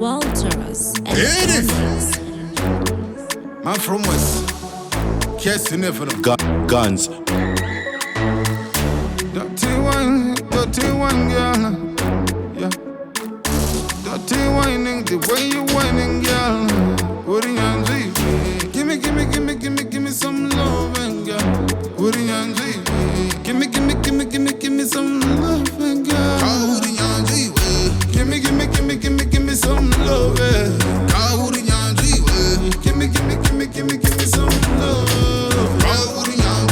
Walters and Riddim. Gunz. Man from West. Casting it for them. Gunz. Dirty wine, girl. Yeah. Dirty whining, the way you whining, girl. Woody and G. Give me some loving, girl. Woody and G. Give me some loving, girl. Woody and G. Give me some loving. Woody and G. Give me some love. Woody and G.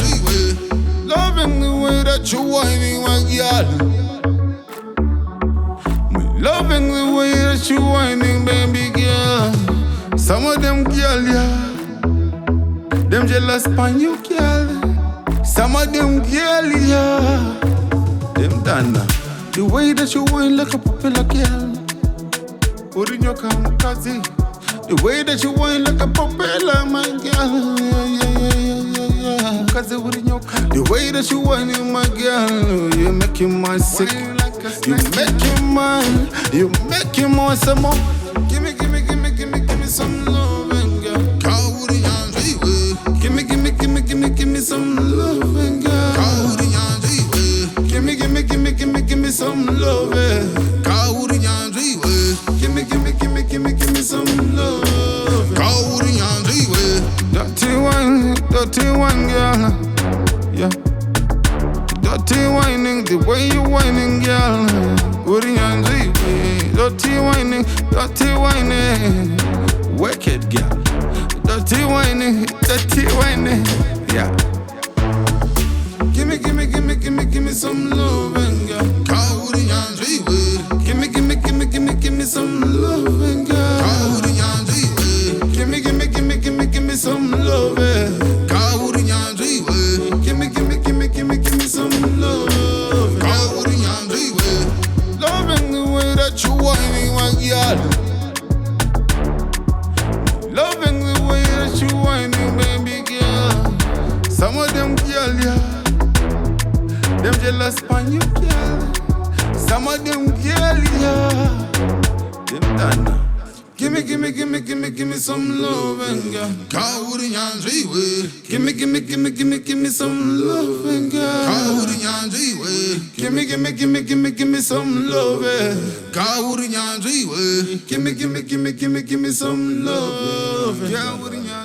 Loving the way that you whining, my girl. Loving the way that you whining, baby girl. Some of them girl, yeah, them jealous pan you, girl. Some of them girl, yeah, them done. The way that you whine like a popular girl. Put in your kamikaze. The way that you whine like a popular, my girl. Yeah. Cause it in your car. The way that you whining, my girl, you're making my sick. You making mine, you making more some more. Give me some loving, girl. Woody and G. Give me some loving, girl. Woody and G. Give me some loving. Woody and G. Give me some love. Woody and G. Dirty wine, girl. Yeah. Dirty whining, the way you whining, girl. Woody and G. Dirty whining, wicked girl. Dirty whining, yeah. Give me some loving, girl. Woody and G. Give me some loving, girl. Woody and G. Give me some loving. Woody and G. Give me some love. Woody and G. Loving the way that you whining, my girl. Loving the way that you whining, baby girl. Some of them girl, yeah, them jealous pan you, girl. Some of them girl, yeah, them done. Give me some loving, girl. Woody and G. Give me some loving, girl. Woody and G. Give me some loving. Woody and G. Give me some love. Yeah, Woody and